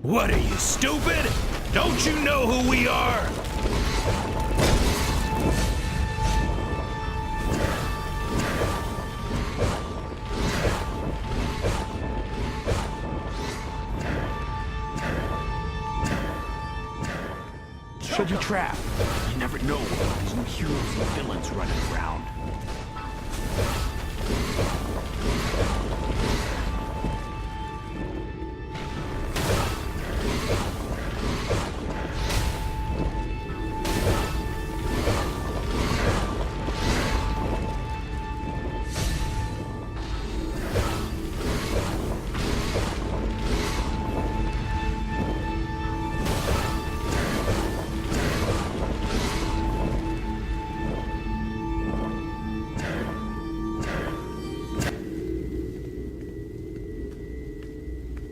What are you, stupid? Don't you know who we are? Shut your trap. You never know when there's new heroes and villains running around.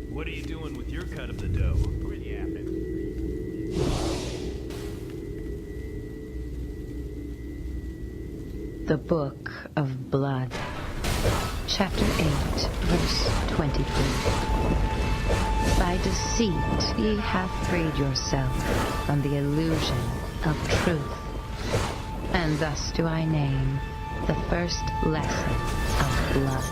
What are you doing with your cut of the dough? Pretty epic. The Book of Blood, Chapter 8, verse 23. By deceit ye have freed yourself from the illusion of truth. And thus do I name the first lesson of blood.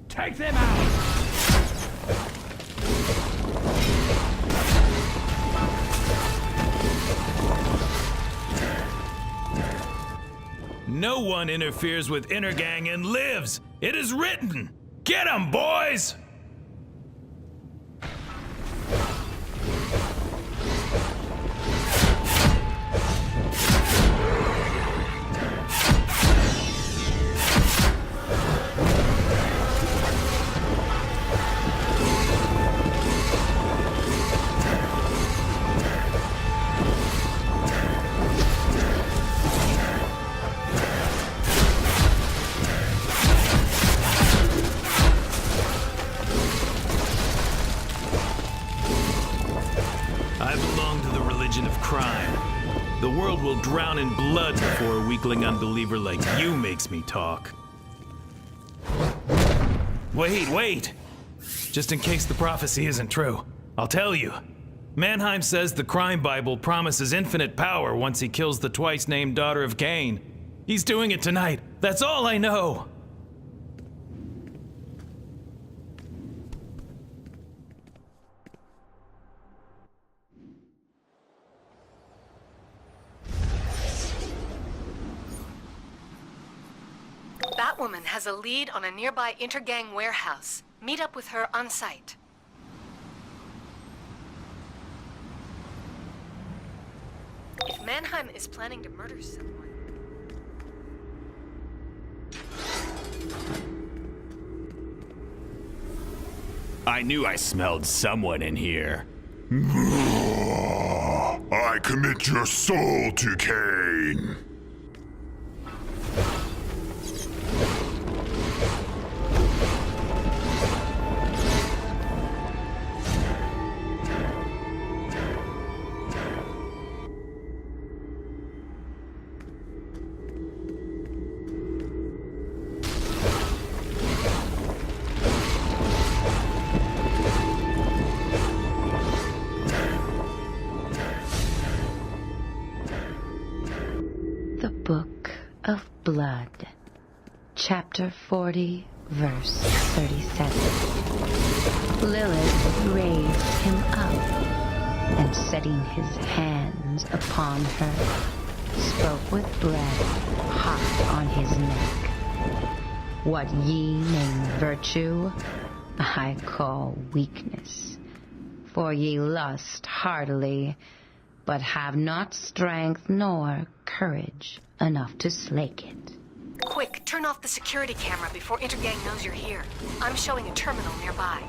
Take them out! No one interferes with Intergang and lives! It is written! Get 'em, boys! I belong to the religion of crime. The world will drown in blood before a weakling unbeliever like you makes me talk. Wait! Just in case the prophecy isn't true, I'll tell you. Mannheim says the crime Bible promises infinite power once he kills the twice-named daughter of Cain. He's doing it tonight. That's all I know. Batwoman has a lead on a nearby Intergang warehouse. Meet up with her on site. If Mannheim is planning to murder someone... I knew I smelled someone in here. I commit your soul to Cain. The Book of Blood, Chapter 40, verse 37. Lilith raised him up, and setting his hands upon her, spoke with breath hot on his neck. What ye name virtue, I call weakness. For ye lust heartily, but have not strength nor courage enough to slake it. Quick, turn off the security camera before Intergang knows you're here. I'm showing a terminal nearby.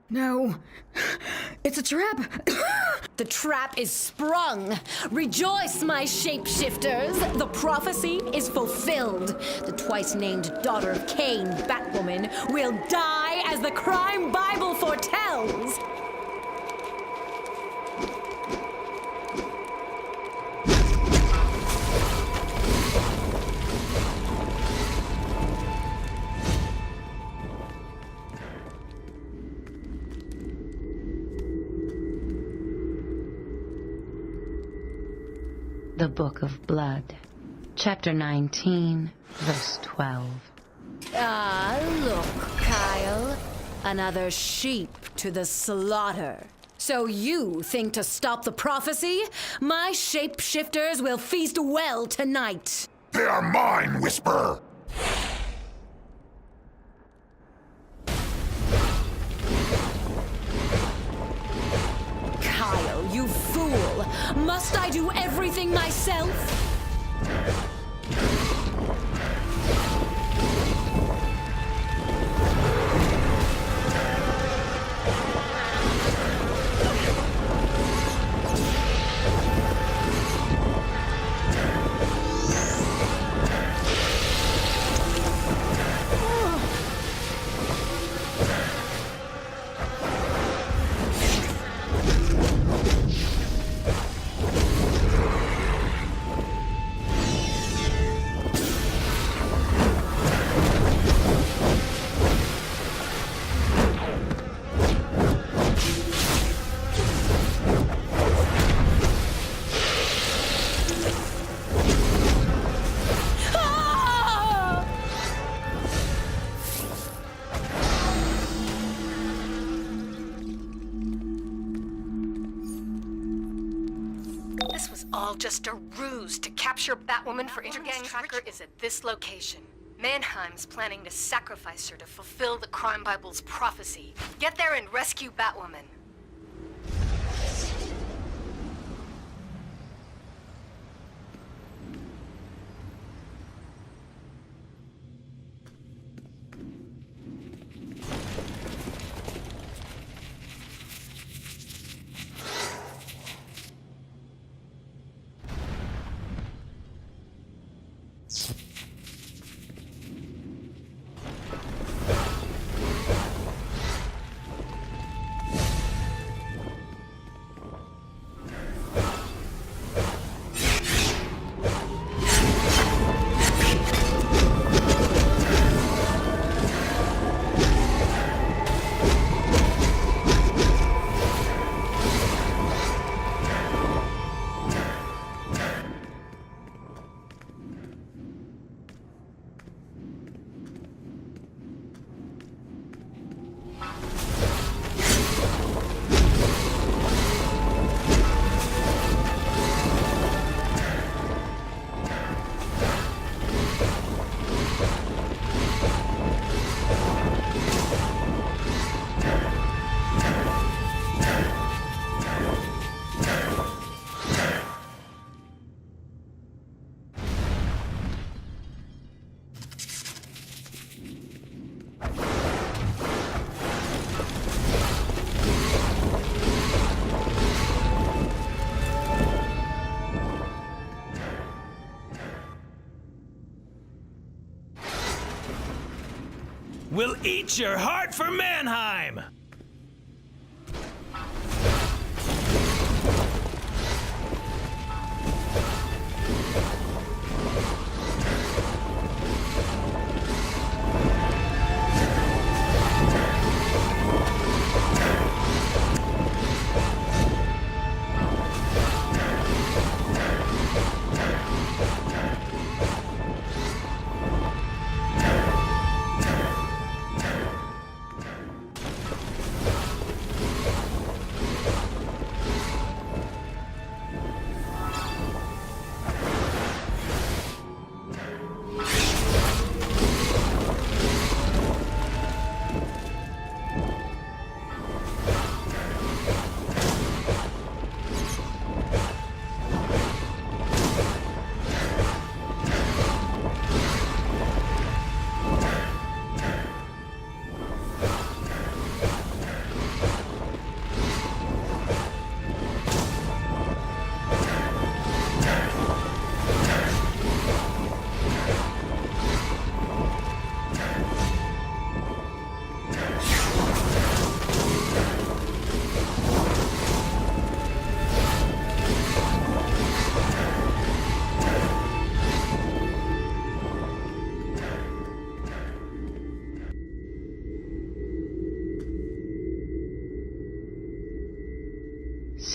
No. It's a trap. The trap is sprung. Rejoice, my shapeshifters. The prophecy is fulfilled. The twice-named daughter of Cain, Batwoman, will die as the crime Bible foretells. The Book of Blood, Chapter 19, Verse 12. Ah, look, Kyle. Another sheep to the slaughter. So you think to stop the prophecy? My shapeshifters will feast well tonight. They are mine, Whisper! Kyle, you fool! Must I do everything myself? This was all just a ruse to capture Batwoman for Intergang Tracker is at this location. Mannheim's planning to sacrifice her to fulfill the Crime Bible's prophecy. Get there and rescue Batwoman. We'll eat your heart for Mannheim!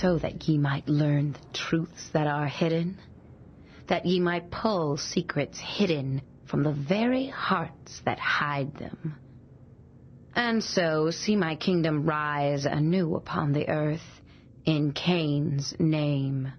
so that ye might learn the truths that are hidden, that ye might pull secrets hidden from the very hearts that hide them, and so see my kingdom rise anew upon the earth in Cain's name.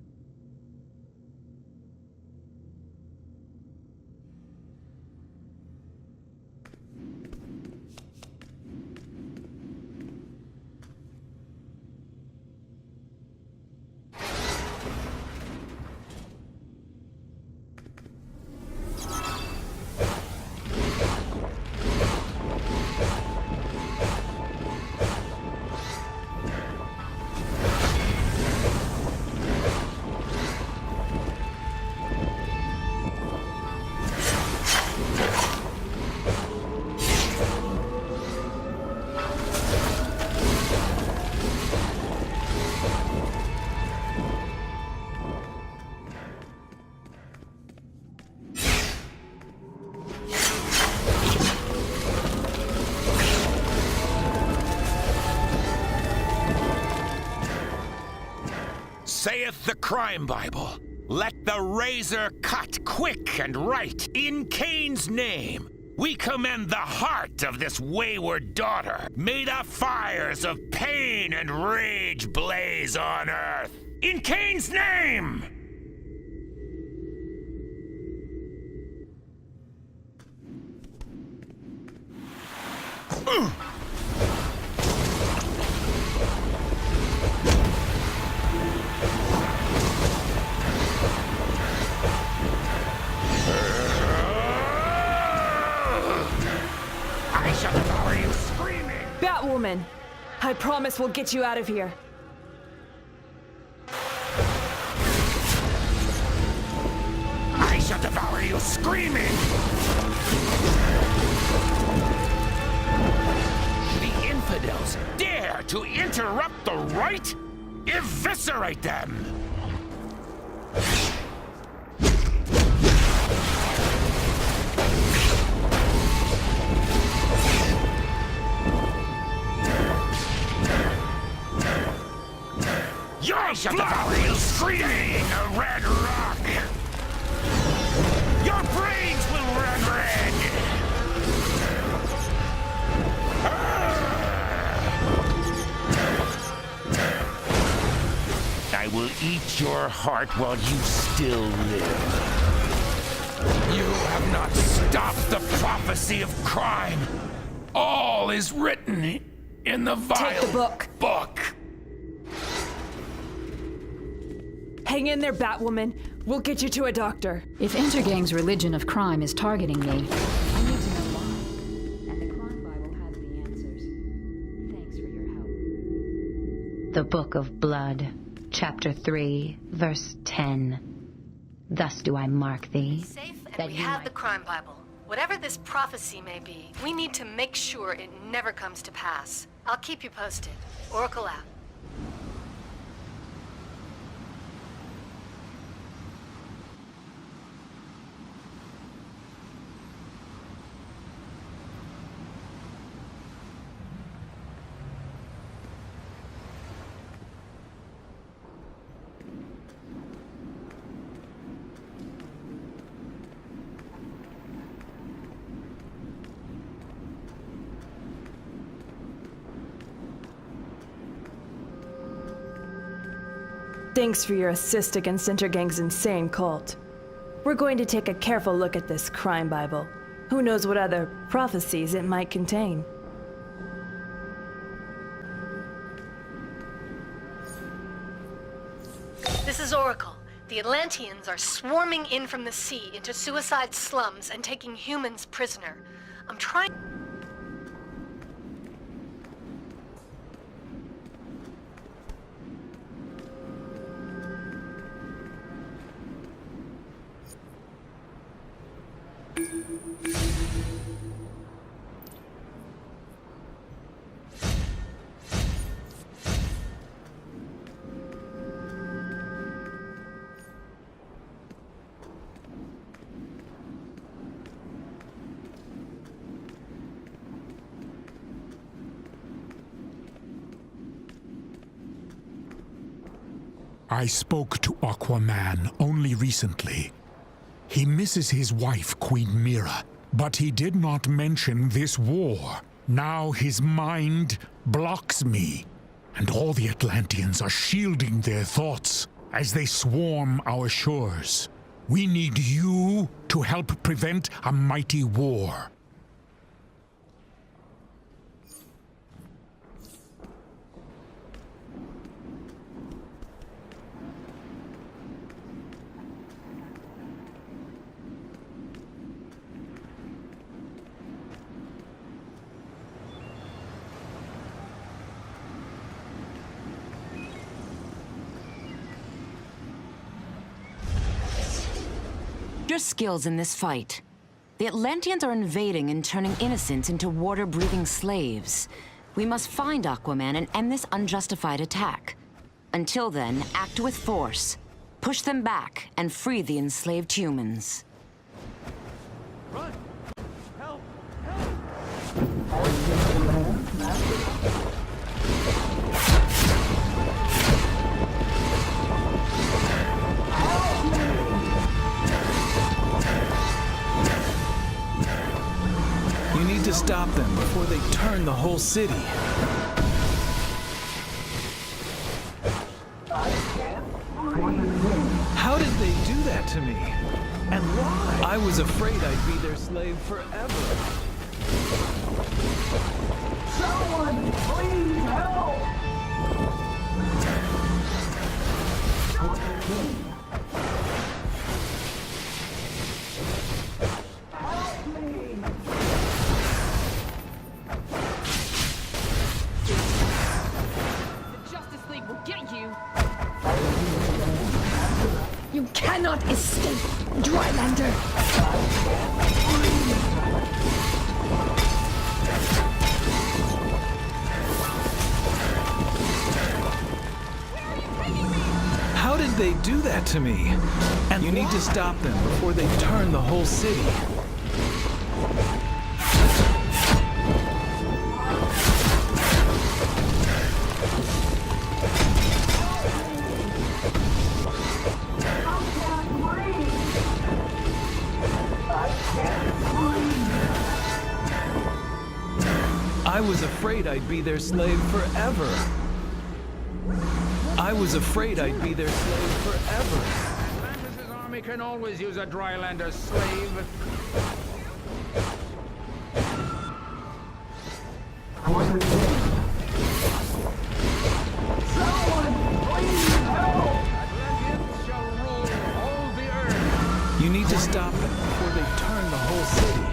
Saith the Crime Bible, let the razor cut quick and right. In Cain's name, we commend the heart of this wayward daughter. May the fires of pain and rage blaze on earth. In Cain's name! I shall devour you screaming! Batwoman! I promise we'll get you out of here. I shall devour you screaming! The infidels dare to interrupt the right? Eviscerate them! I shall devour you screaming, a red rock! Your brains will run red! I will eat your heart while you still live. You have not stopped the prophecy of crime. All is written in the vile Take the book. Hang in there, Batwoman. We'll get you to a doctor. If Intergang's religion of crime is targeting me, I need to know why. And the Crime Bible has the answers. Thanks for your help. The Book of Blood, Chapter 3, Verse 10. Thus do I mark thee. Safe, and that we you have might- the Crime Bible. Whatever this prophecy may be, we need to make sure it never comes to pass. I'll keep you posted. Oracle out. Thanks for your assist against Intergang's insane cult. We're going to take a careful look at this Crime Bible. Who knows what other prophecies it might contain. This is Oracle. The Atlanteans are swarming in from the sea into suicide slums and taking humans prisoner. I'm trying... I spoke to Aquaman only recently. He misses his wife, Queen Mira, but he did not mention this war. Now his mind blocks me, and all the Atlanteans are shielding their thoughts as they swarm our shores. We need you to help prevent a mighty war. Your skills in this fight. The Atlanteans are invading and turning innocents into water-breathing slaves. We must find Aquaman and end this unjustified attack. Until then, act with force. Push them back and free the enslaved humans. Run! Help! You need to stop them before they turn the whole city. How did they do that to me? And why? I was afraid I'd be their slave forever. Someone, please help! You cannot escape, Drylander! How did they do that to me? And you need to stop them before they turn the whole city. I was afraid I'd be their slave forever. I was afraid I'd be their slave forever. Atlantis' army can always use a Drylander slave. Someone, please help! Atlanteans shall rule all the earth. You need to stop them before they turn the whole city.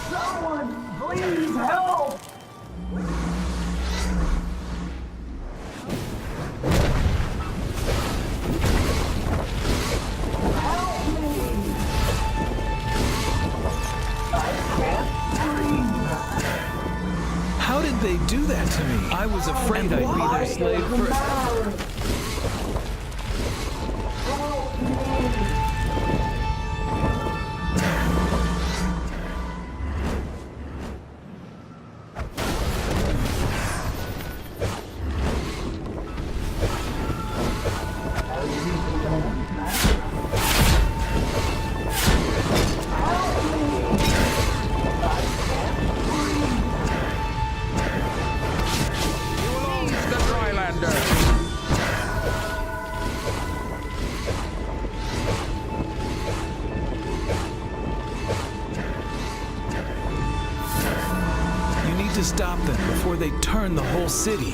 Someone, please help! Help me! I can't breathe. How did they do that to me? I was afraid I'd be their slave forever. Ease the Drylander. You need to stop them before they turn the whole city.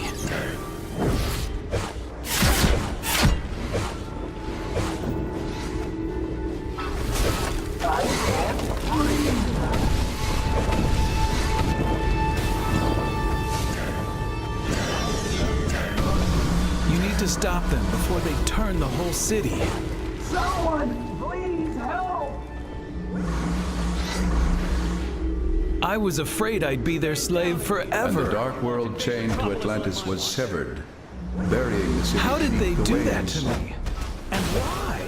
You need to stop them before they turn the whole city. Someone, please help! I was afraid I'd be their slave And the forever. dark world chained to Atlantis was severed, burying the city. How did they beneath the do that waves. to me? Why?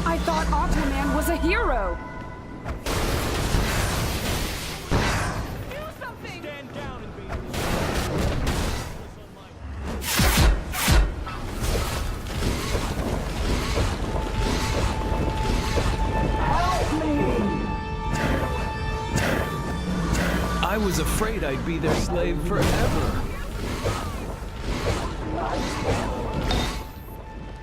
I thought Aquaman was a hero. I was afraid I'd be their slave forever.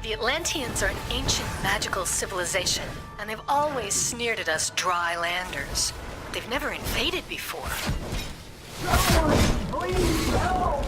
The Atlanteans are an ancient magical civilization, and they've always sneered at us dry landers. They've never invaded before. Someone, please help!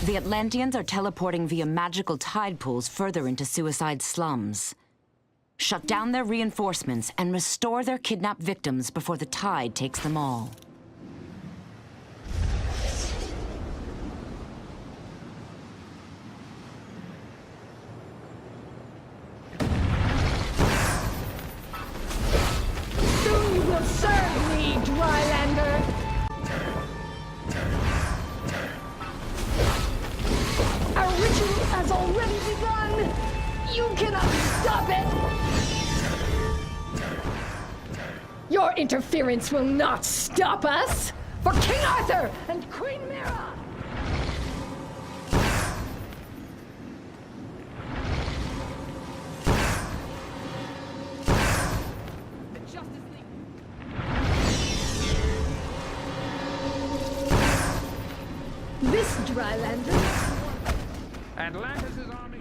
The Atlanteans are teleporting via magical tide pools further into Suicide slums. Shut down their reinforcements and restore their kidnapped victims before the tide takes them all. Soon you will serve me, Drylander! Our ritual has already begun! You cannot stop it! Your interference will not stop us! For King Arthur and Queen Mira! The Justice League. This Drylander... Atlantis' army.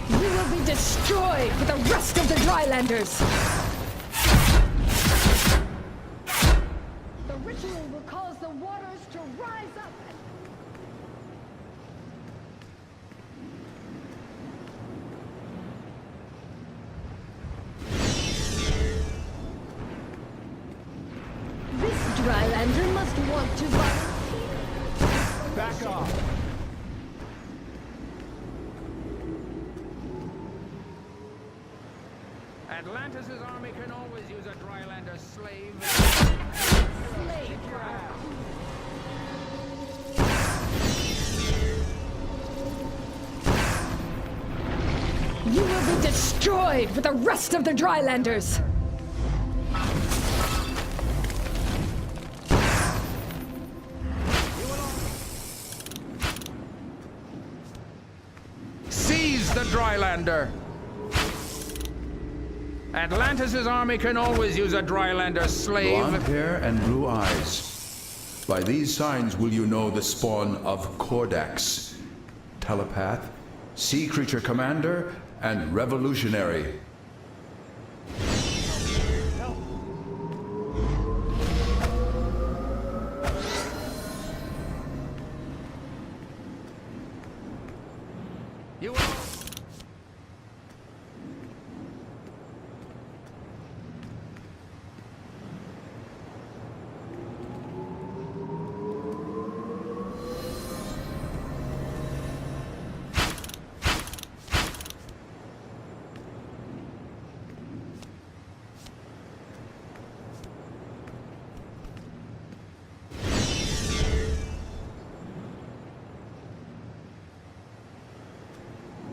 You will be destroyed with the rest of the Drylanders! The ritual will cause the waters to rise up and... This Drylander must want to volunteer. Back off. Atlantis' army can always use a Drylander slave. Slave You will be destroyed with the rest of the Drylanders! Seize the Drylander! Atlantis' army can always use a Drylander slave. Blonde hair and blue eyes. By these signs will you know the spawn of Cordax, telepath, sea creature commander, and revolutionary. You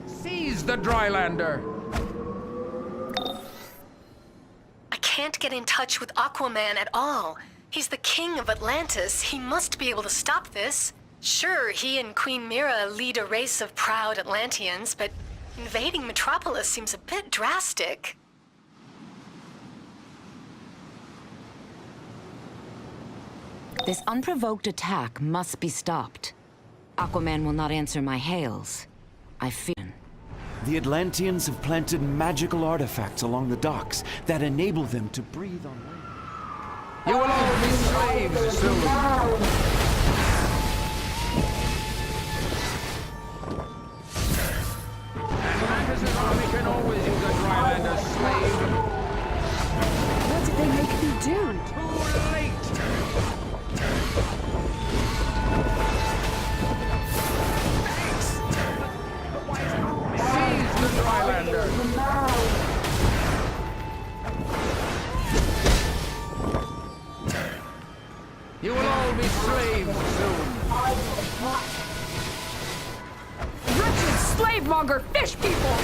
seize the Drylander! I can't get in touch with Aquaman at all. He's the king of Atlantis. He must be able to stop this. Sure, he and Queen Mira lead a race of proud Atlanteans, but invading Metropolis seems a bit drastic. This unprovoked attack must be stopped. Aquaman will not answer my hails. I fear. The Atlanteans have planted magical artifacts along the docks that enable them to breathe on land. You will all be slaves soon. Atlantis' army can always use a Drylander slave. What did they make me do? Too late! Seize the Drylander! You will all be slaves soon. Wretched slave-monger fish people!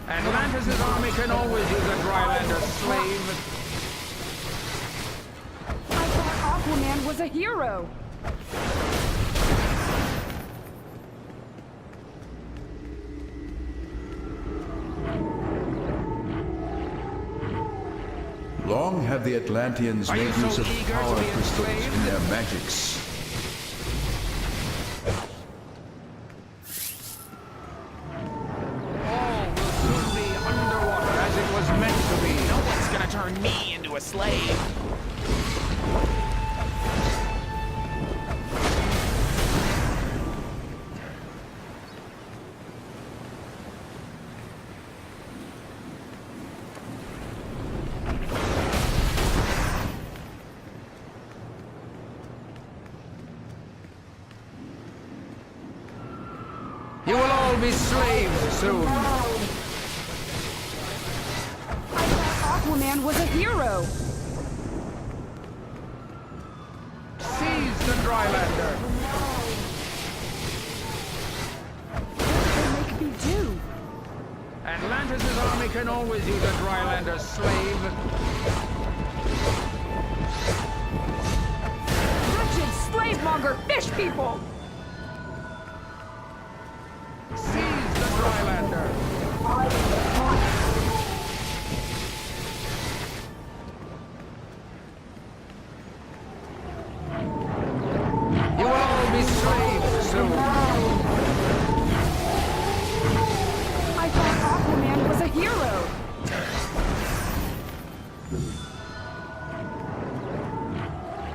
Atlantis' army can always use a Drylander slave. I thought Aquaman was a hero. Long have the Atlanteans Are you made so use of eager to power be crystals enslaved? in their magics. All will soon be underwater as it was meant to be. No one's gonna turn me into a slave. You will all be slaves soon. I thought Aquaman was a hero. Seize the Drylander. What did they make me do? Atlantis' army can always use a Drylander slave. Wretched slave-monger fish people! Seize the Drylander. You will all be slaves soon. I thought Aquaman was a hero.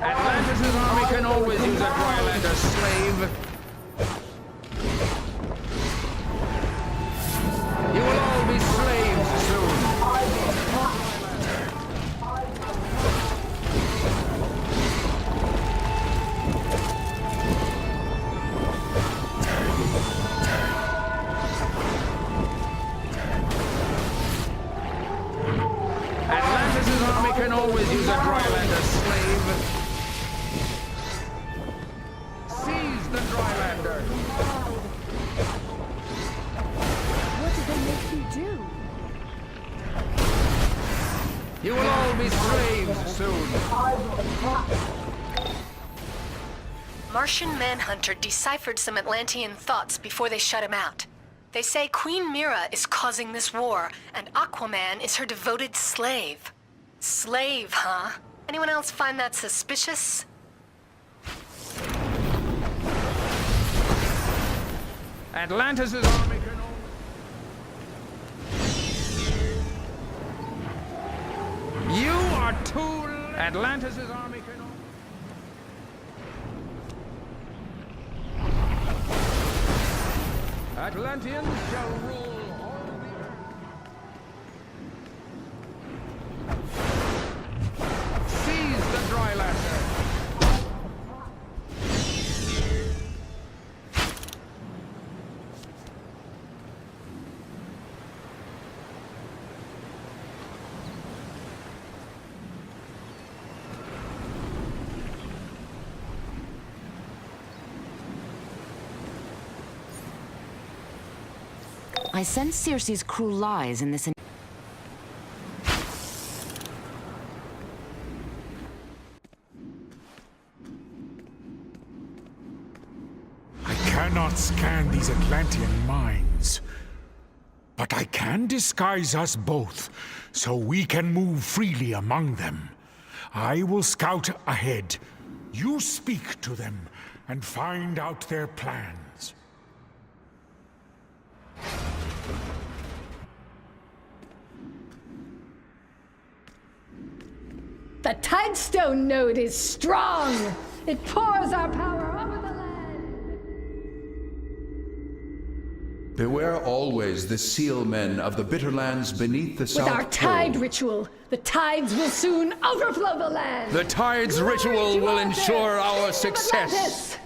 Atlantis' army can always use a Drylander slave. You will all be slaves soon. Atlantis' army can always use a Drylander slave. Seize the Drylander. What did they make me do? You will all be slaves soon. Martian Manhunter deciphered some Atlantean thoughts before they shut him out. They say Queen Mira is causing this war, and Aquaman is her devoted slave. Slave, huh? Anyone else find that suspicious? Atlantis' army can only... You are too... Atlantis' army can only... Atlanteans shall rule all the earth. Seize the Drylander. I sense Circe's cruel lies in this. I cannot scan these Atlantean minds, but I can disguise us both so we can move freely among them. I will scout ahead. You speak to them and find out their plans. The Tidestone node is strong! It pours our power over the land! Beware always the seal men of the bitter lands beneath the South With our Pole. tide ritual, the tides will soon overflow the land! The tides ritual will ensure our success. Atlantis!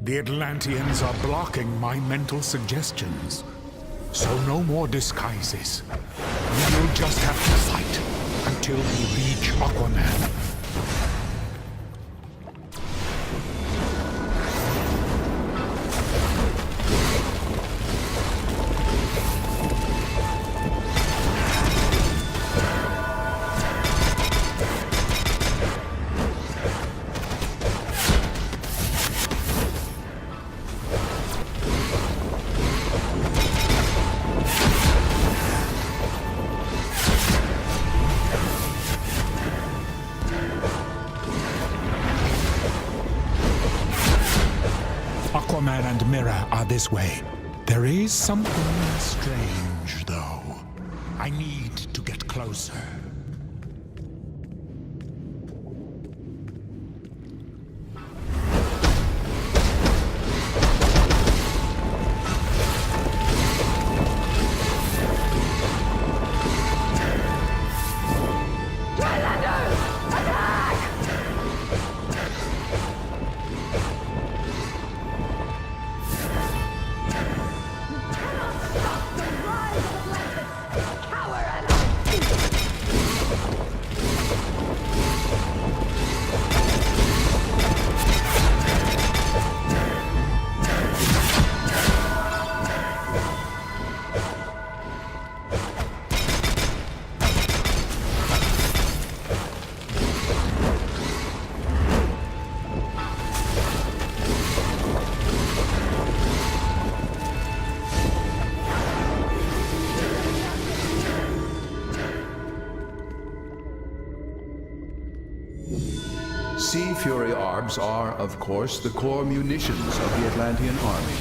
The Atlanteans are blocking my mental suggestions. So no more disguises. We'll just have to fight until we reach Aquaman. Aquaman and Mira are this way. There is something strange, though. I need to get closer. Sea Fury Arbs are, of course, the core munitions of the Atlantean army.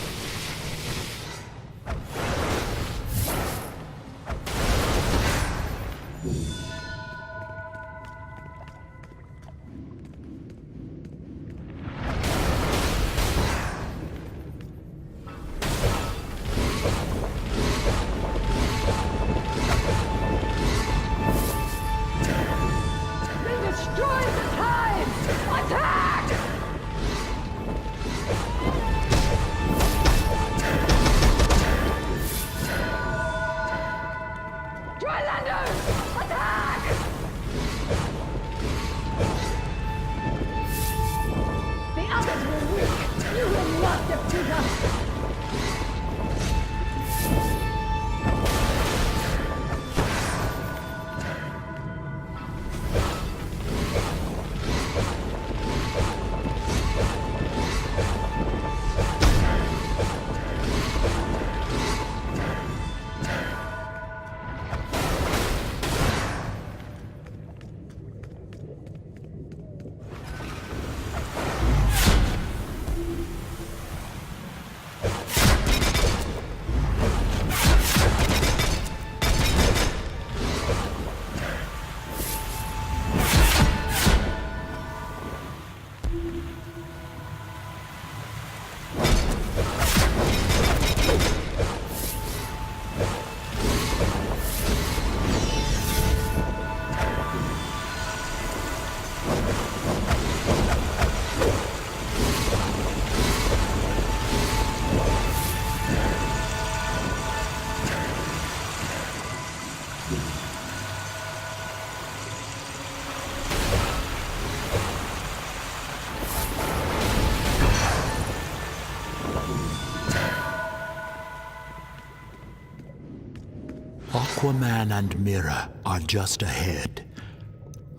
Aquaman and Mira are just ahead.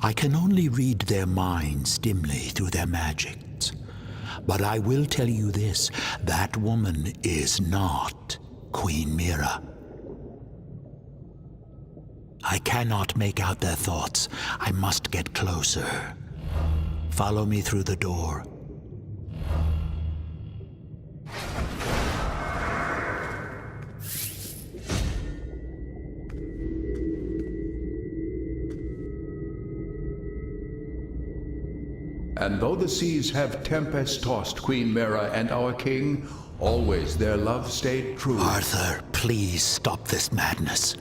I can only read their minds dimly through their magics. But I will tell you this, that woman is not Queen Mira. I cannot make out their thoughts. I must get closer. Follow me through the door. And though the seas have tempest-tossed Queen Mira and our king, always their love stayed true. Arthur, please stop this madness.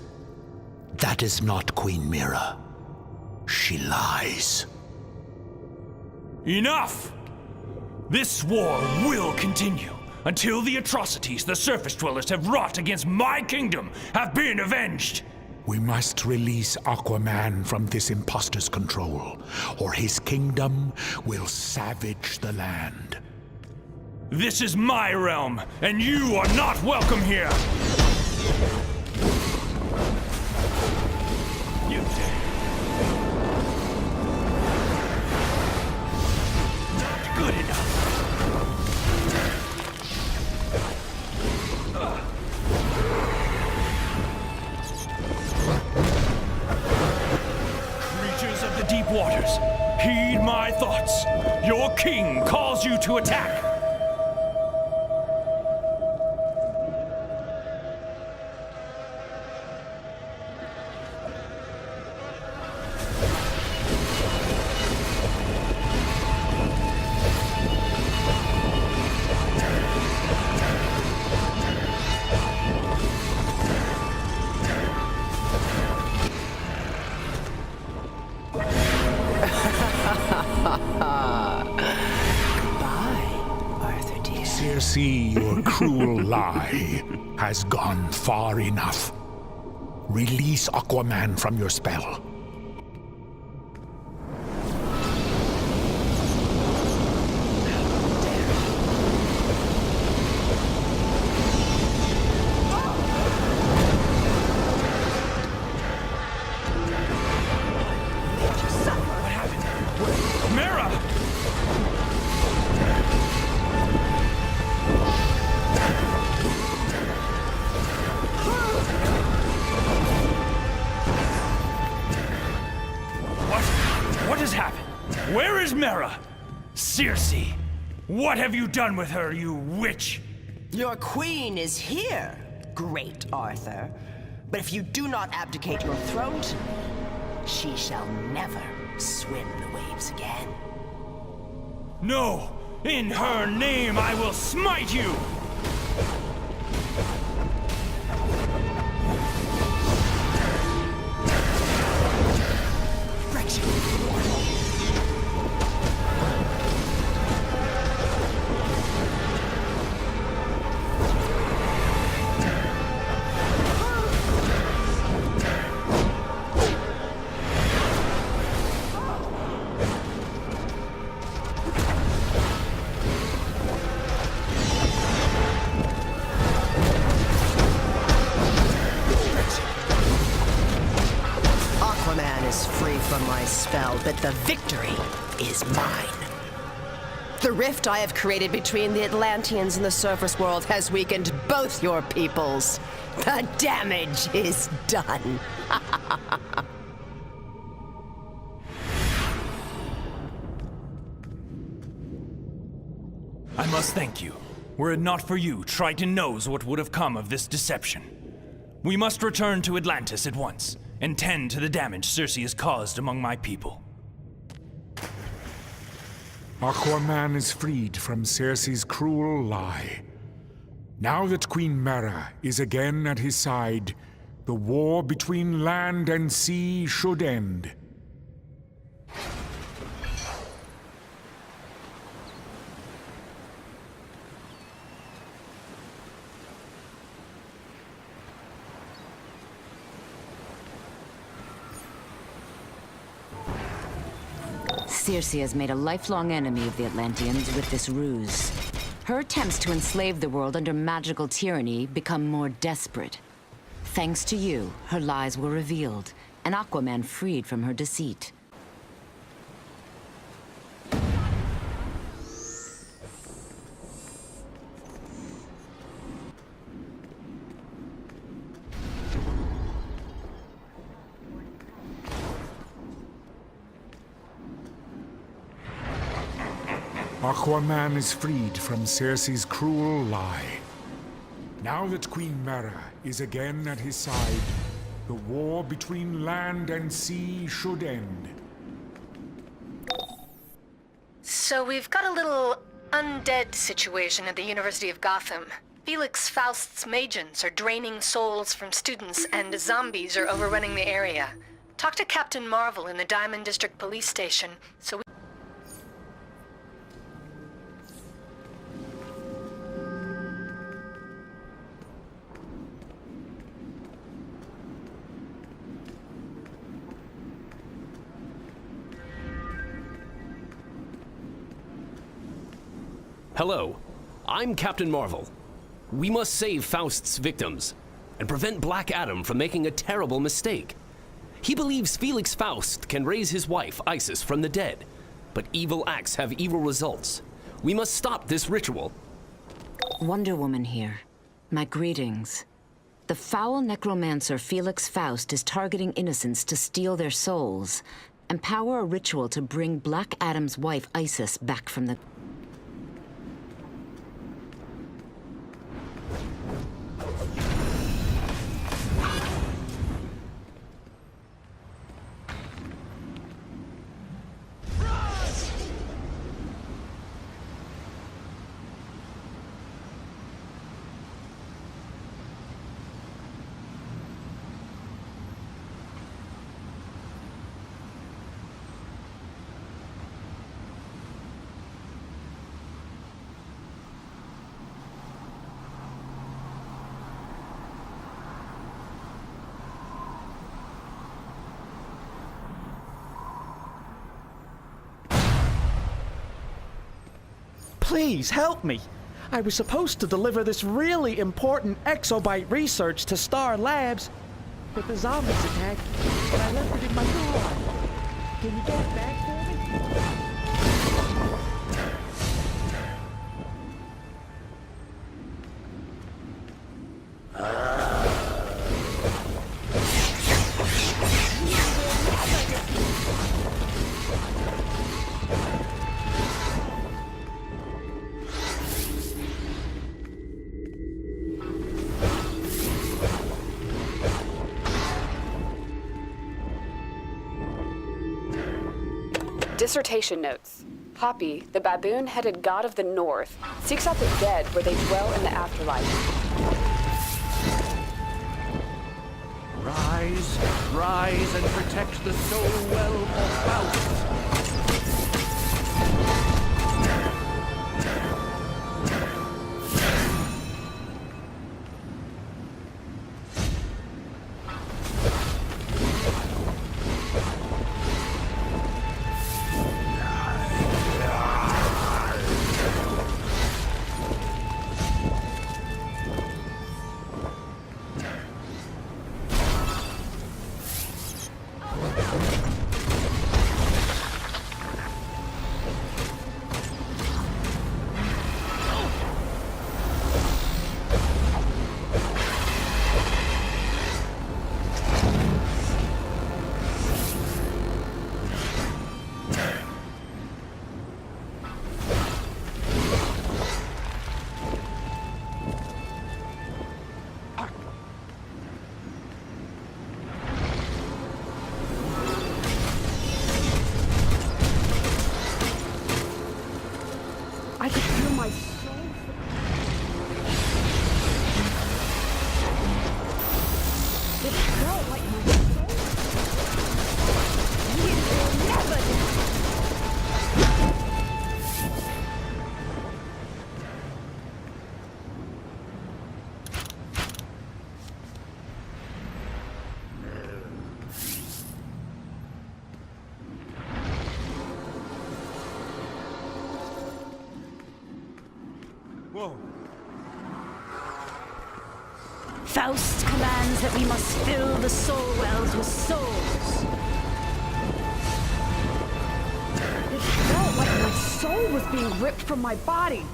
That is not Queen Mira. She lies. Enough! This war will continue until the atrocities the surface dwellers have wrought against my kingdom have been avenged. We must release Aquaman from this imposter's control, or his kingdom will savage the land. This is my realm, and you are not welcome here! You not good enough. Creatures of the deep waters, heed my thoughts. Your king calls you to attack. Circe, your cruel lie has gone far enough. Release Aquaman from your spell. What has happened? Where is Mera? Circe, what have you done with her, you witch? Your queen is here, great Arthur. But if you do not abdicate your throne to me, she shall never swim the waves again. No! In her name I will smite you! Aquaman is free from my spell, but the victory is mine. The rift I have created between the Atlanteans and the surface world has weakened both your peoples. The damage is done. I must thank you. Were it not for you, Triton knows what would have come of this deception. We must return to Atlantis at once, and tend to the damage Circe has caused among my people. Aquaman is freed from Circe's cruel lie. Now that Queen Mera is again at his side, the war between land and sea should end. Circe has made a lifelong enemy of the Atlanteans with this ruse. Her attempts to enslave the world under magical tyranny become more desperate. Thanks to you, her lies were revealed, and Aquaman freed from her deceit. Aquaman is freed from Circe's cruel lie. Now that Queen Mera is again at his side, the war between land and sea should end. So we've got a little undead situation at the University of Gotham. Felix Faust's Magians are draining souls from students, and zombies are overrunning the area. Talk to Captain Marvel in the Diamond District Police Station so we... Hello, I'm Captain Marvel. We must save Faust's victims and prevent Black Adam from making a terrible mistake. He believes Felix Faust can raise his wife, Isis, from the dead, but evil acts have evil results. We must stop this ritual. Wonder Woman here. My greetings. The foul necromancer Felix Faust is targeting innocents to steal their souls and power a ritual to bring Black Adam's wife, Isis, back from the... Please help me. I was supposed to deliver this really important exobyte research to Star Labs, but the zombies attacked and I left it in my car. Can you get it back for me? Dissertation notes. Hapi, the baboon-headed god of the north, seeks out the dead where they dwell in the afterlife. Rise, rise, and protect the soul well of Faust. I could feel my soul. It felt like my soul. You will never Whoa. Faust commands that we must fill the soul wells with souls. It felt like my soul was being ripped from my body.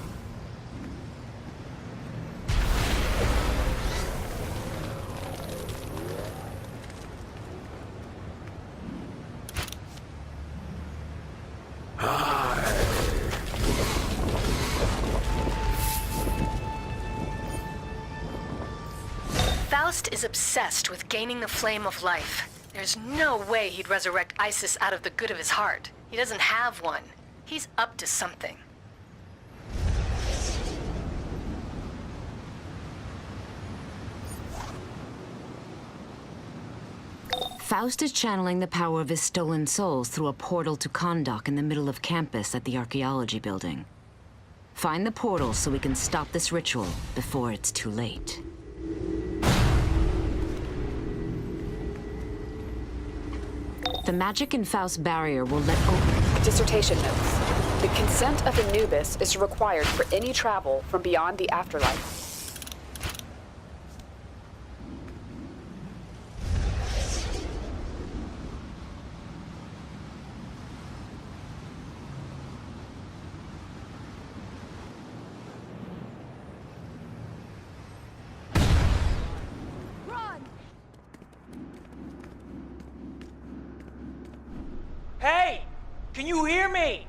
Faust is obsessed with gaining the flame of life. There's no way he'd resurrect Isis out of the good of his heart. He doesn't have one. He's up to something. Faust is channeling the power of his stolen souls through a portal to Kahndaq in the middle of campus at the archaeology building. Find the portal so we can stop this ritual before it's too late. The magic in Faust's barrier will let open... Dissertation notes. The consent of Anubis is required for any travel from beyond the afterlife. Hey! Can you hear me?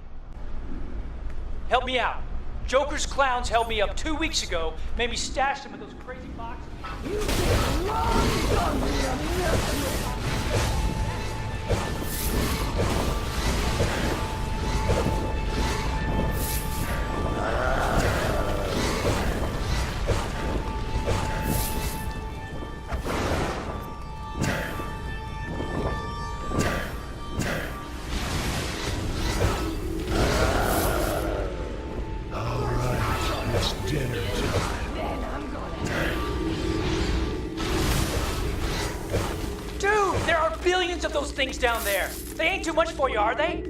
Help me out. Joker's clowns held me up 2 weeks ago, made me stash them in those crazy boxes. Dude, there are billions of those things down there. They ain't too much for you, are they?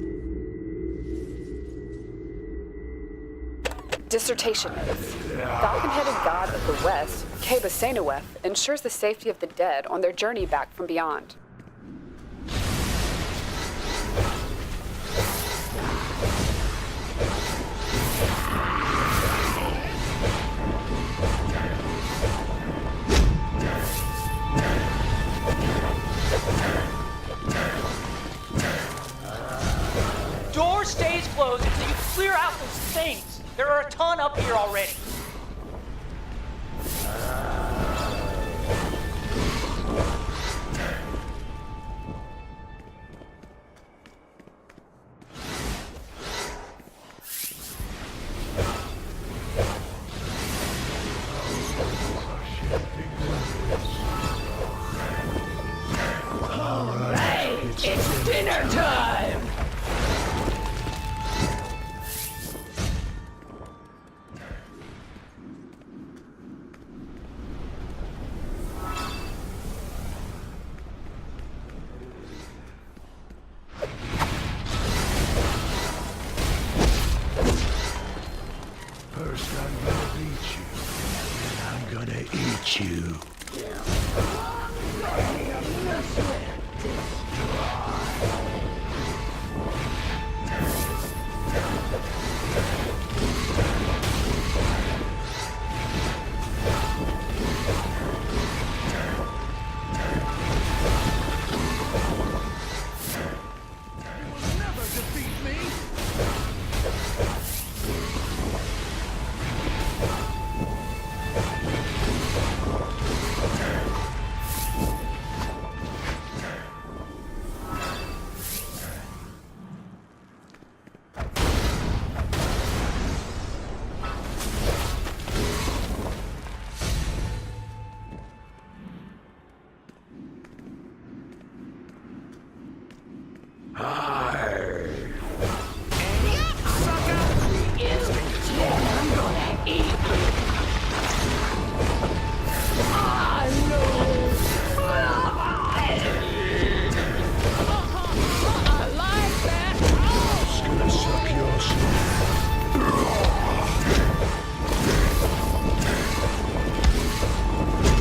Dissertation notes. Falcon-headed god of the West, Keba ensures the safety of the dead on their journey back from beyond. Door stays closed until you clear out those things. There are a ton up here already. All right, it's dinner time! First I'm gonna beat you, then I'm gonna eat you.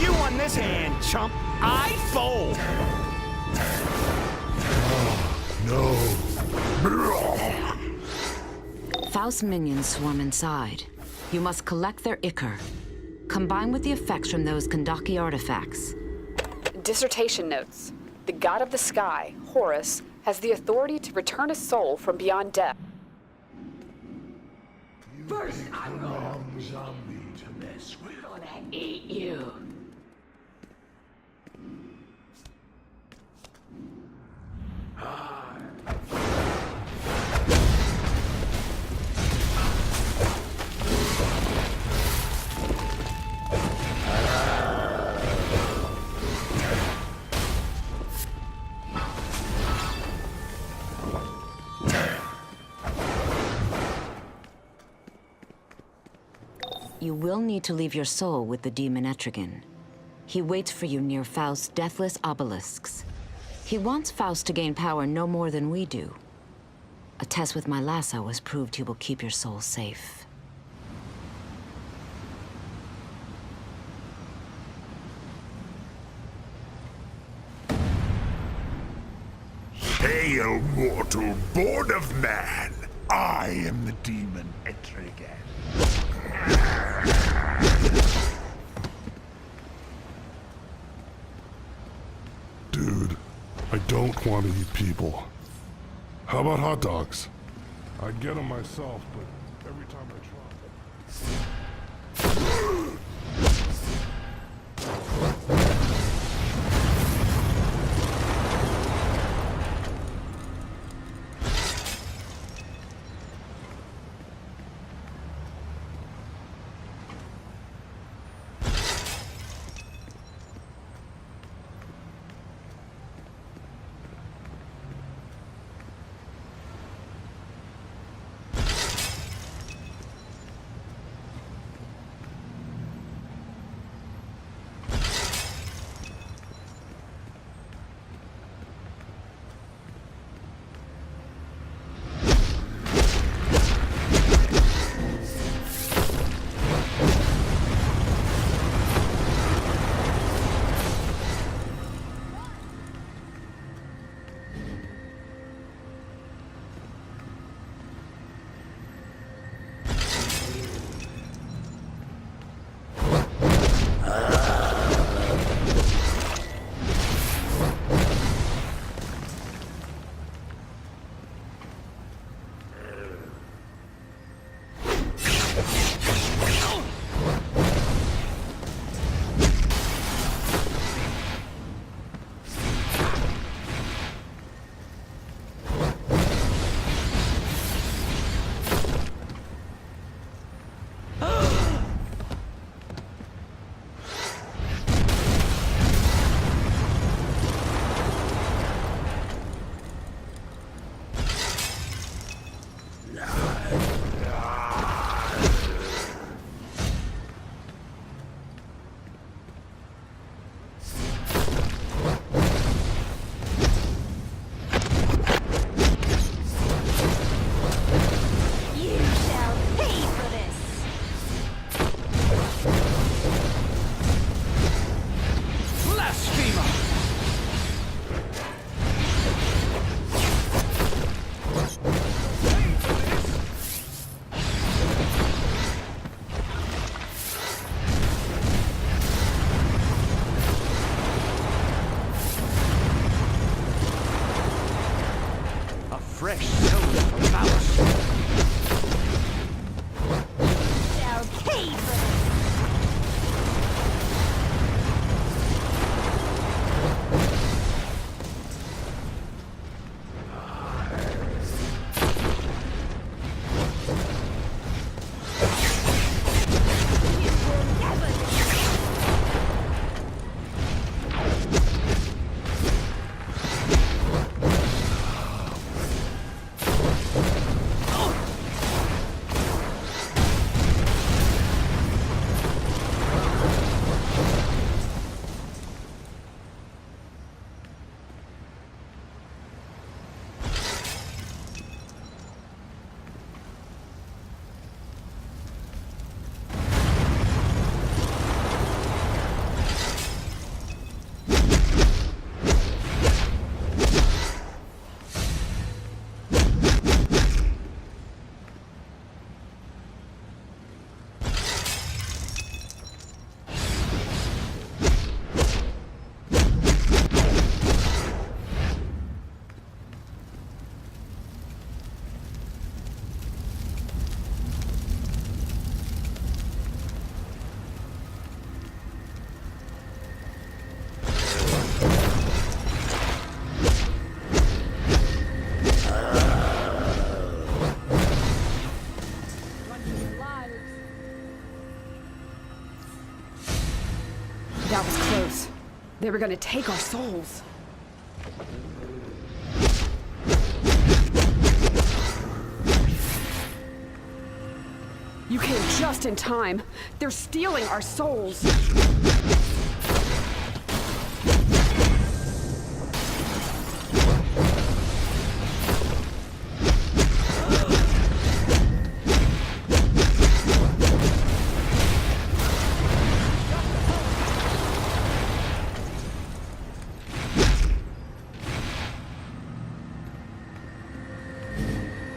You won this hand, chump. I fold. No. Faust's minions swarm inside. You must collect their ichor. Combine with the effects from those Kahndaqi artifacts. Dissertation notes. The god of the sky, Horus, has the authority to return a soul from beyond death. First, I'm Wrong zombie to mess with. gonna eat you. You will need to leave your soul with the demon Etrigan. He waits for you near Faust's deathless obelisks. He wants Faust to gain power no more than we do. A test with my lasso has proved he will keep your soul safe. Hail, mortal, born of man! I am the demon Etrigan. Dude, I don't want to eat people. How about hot dogs? I'd get them myself, but every time I try... fresh soul from Faust. Shall pay for this. That was close. They were gonna take our souls. You came just in time. They're stealing our souls.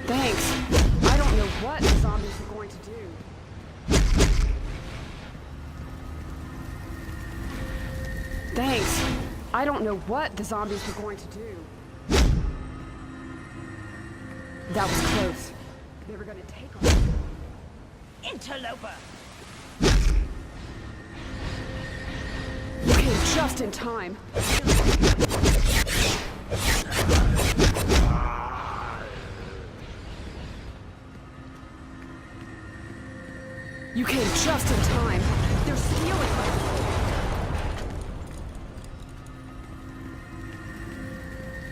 Thanks. I don't know what the zombies are going to do. Thanks. I don't know what the zombies were going to do. That was close. They were going to take our... Interloper! You came just in time. You came just in time. They're stealing us.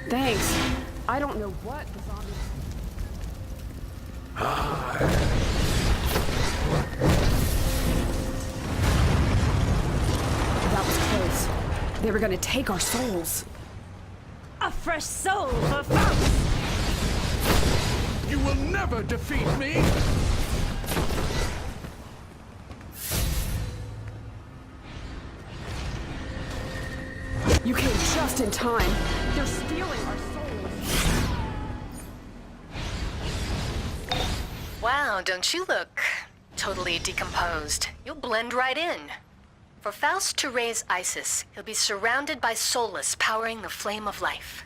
Thanks. I don't know what the zombies... That was close. They were gonna take our souls. A fresh soul for Faust! You will never defeat me! You came just in time. They're stealing our souls. Wow, don't you look totally decomposed? You'll blend right in. For Faust to raise Isis, he'll be surrounded by Solus powering the flame of life.